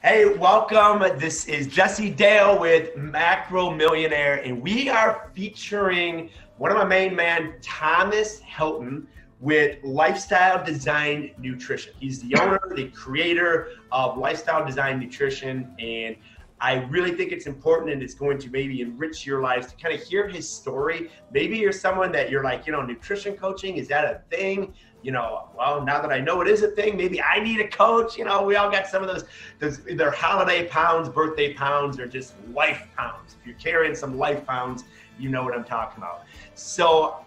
Hey, welcome. This is Jesse Dale with Macro Millionaire, and we are featuring one of my main man, Thomas Hylton, with Lifestyle Design Nutrition. He's the owner, the creator of Lifestyle Design Nutrition, and I really think it's important and it's going to maybe enrich your lives to kind of hear his story. Maybe you're someone that you're like, nutrition coaching, is that a thing? Well, now that I know it is a thing, maybe I need a coach. We all got some of those either holiday pounds, birthday pounds, or just life pounds. If you're carrying some life pounds, you know what I'm talking about. So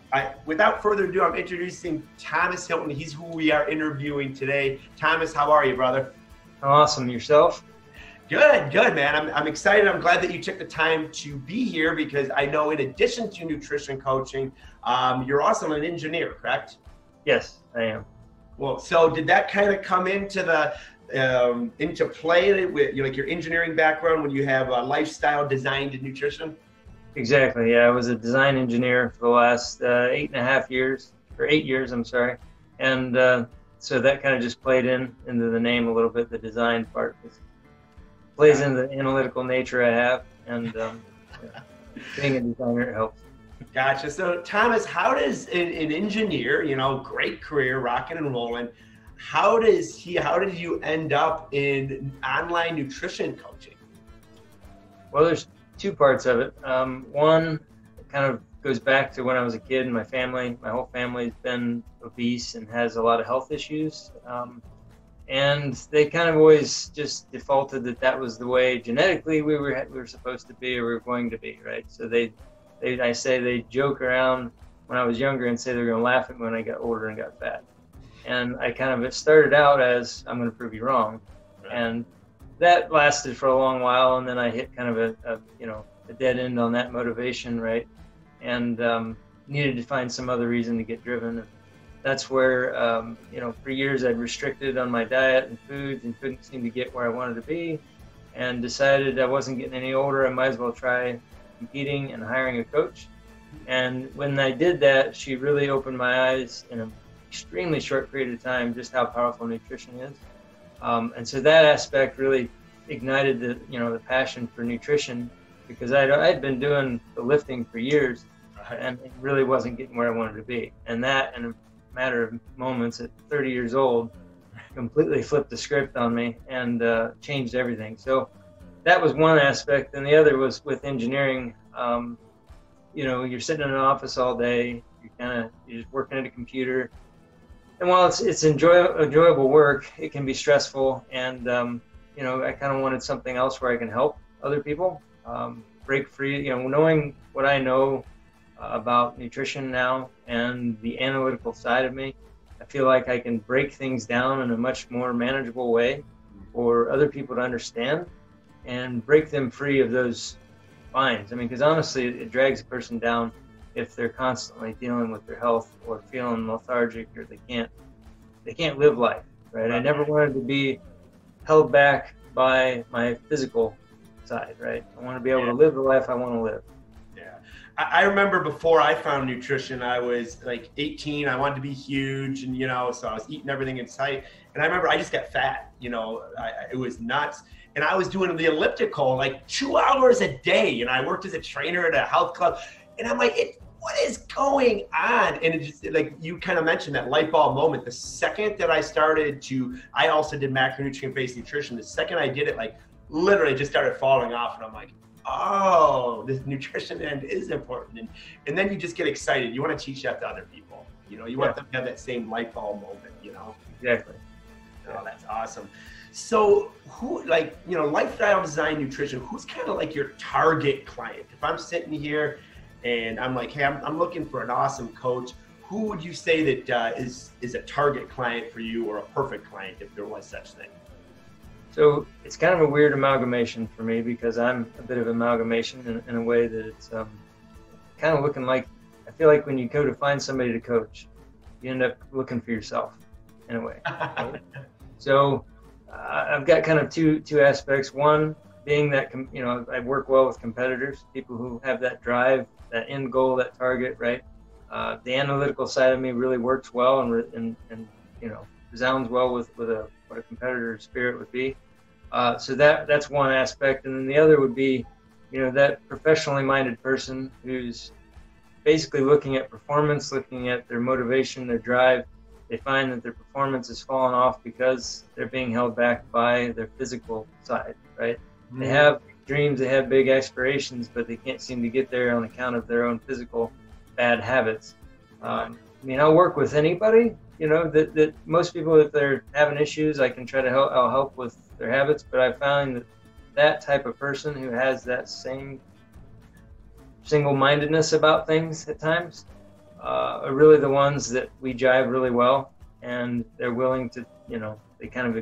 without further ado, I'm introducing Thomas Hylton. He's who we are interviewing today. Thomas, how are you, brother? Awesome. Yourself? Good, man. I'm excited. I'm glad that you took the time to be here because I know in addition to nutrition coaching, you're also an engineer, correct? Yes, I am. Well, so did that kind of come into into play with like your engineering background when you have a lifestyle designed nutrition? Exactly. Yeah, I was a design engineer for the last 8 years, I'm sorry. And so that kind of just played into the name a little bit, the design part. It plays into the analytical nature I have, and being a designer helps. Gotcha. So Thomas, how does an engineer, great career, rocking and rolling, how did you end up in online nutrition coaching? Well, there's two parts of it. One kind of goes back to when I was a kid, and my whole family's been obese and has a lot of health issues. And they kind of always just defaulted that was the way genetically we were supposed to be or we were going to be, right? So they joke around when I was younger and say they're going to laugh at me when I got older and got fat. And it started out as, I'm going to prove you wrong. And that lasted for a long while. And then I hit kind of a dead end on that motivation, right? And needed to find some other reason to get driven. And that's where, for years I'd restricted on my diet and foods and couldn't seem to get where I wanted to be, and decided I wasn't getting any older. I might as well try competing and hiring a coach. And when I did that, she really opened my eyes in an extremely short period of time just how powerful nutrition is. And so that aspect really ignited the passion for nutrition, because I'd been doing the lifting for years and it really wasn't getting where I wanted to be. And that, in a matter of moments at 30 years old, completely flipped the script on me and changed everything. So that was one aspect, and the other was with engineering. You're sitting in an office all day. You're just working at a computer, and while it's enjoyable work, it can be stressful. And I kind of wanted something else where I can help other people break free. Knowing what I know about nutrition now and the analytical side of me, I feel like I can break things down in a much more manageable way for other people to understand, and break them free of those binds. Because honestly, it drags a person down if they're constantly dealing with their health or feeling lethargic, or they can't live life, right? I never wanted to be held back by my physical side, right? I want to be able to live the life I want to live. Yeah. I remember before I found nutrition, I was like 18. I wanted to be huge, and so I was eating everything in sight. And I remember I just got fat. It was nuts. And I was doing the elliptical like 2 hours a day, and I worked as a trainer at a health club. And I'm like, what is going on? And it just, like you kind of mentioned, that light bulb moment. The second that I also did macronutrient-based nutrition. The second I did it, like literally just started falling off, and I'm like, oh, this nutrition end is important. And then you just get excited. You want to teach that to other people. You want them to have that same light bulb moment, Exactly. Oh, that's awesome. So lifestyle design nutrition, who's kind of like your target client? If I'm sitting here and I'm like, hey, I'm looking for an awesome coach, who would you say that is a target client for you, or a perfect client if there was such thing? So it's kind of a weird amalgamation for me, because I'm a bit of amalgamation in a way that it's kind of looking like, I feel like when you go to find somebody to coach, you end up looking for yourself in a way. Right? So I've got kind of two aspects. One being that, I work well with competitors, people who have that drive, that end goal, that target, right? The analytical side of me really works well and resounds well with what a competitor's spirit would be. So that's one aspect, and then the other would be, that professionally minded person who's basically looking at performance, looking at their motivation, their drive. They find that their performance has fallen off because they're being held back by their physical side, right? They have dreams, they have big aspirations, but they can't seem to get there on account of their own physical bad habits. I'll work with anybody, that most people, if they're having issues, I can try to help. I'll help with their habits, but I found that type of person who has that same single-mindedness about things at times are really the ones that we jive really well, and they're willing to, they kind of,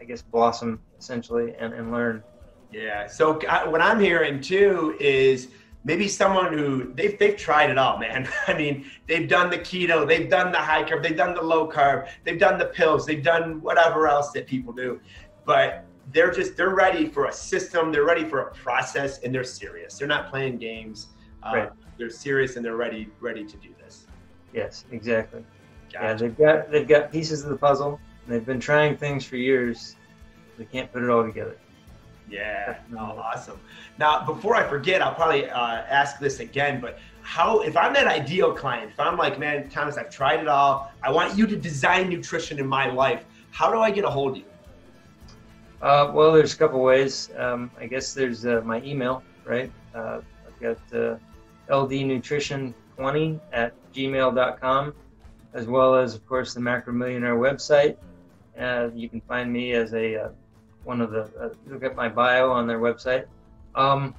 I guess, blossom essentially and learn. Yeah. So what I'm hearing too is maybe someone who they've tried it all, man. I mean, they've done the keto, they've done the high carb, they've done the low carb, they've done the pills, they've done whatever else that people do, but they're ready for a system, they're ready for a process, and they're serious. They're not playing games. Right. They're serious and they're ready to do this. Yes, exactly. Gotcha. Yeah, they've got pieces of the puzzle, and they've been trying things for years. They can't put it all together. Yeah, awesome. Now, before I forget, I'll probably ask this again, but if I'm that ideal client, if I'm like, man, Thomas, I've tried it all, I want you to design nutrition in my life, how do I get a hold of you? Well, there's a couple ways. I guess there's my email, right? I've got ldnutrition20@gmail.com, as well as, of course, the Macro Millionaire website. You can find me as look at my bio on their website. And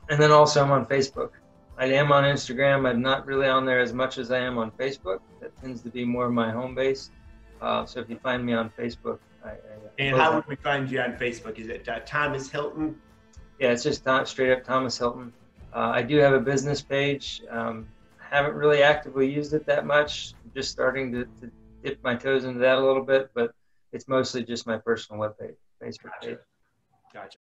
then also I'm on Facebook. I am on Instagram. I'm not really on there as much as I am on Facebook. That tends to be more my home base. So if you find me on Facebook, and how would we find you on Facebook? Is it Thomas Hylton? Yeah, it's just straight up Thomas Hylton. I do have a business page. Haven't really actively used it that much. I'm just starting to dip my toes into that a little bit, but it's mostly just my personal webpage, Facebook page. Gotcha.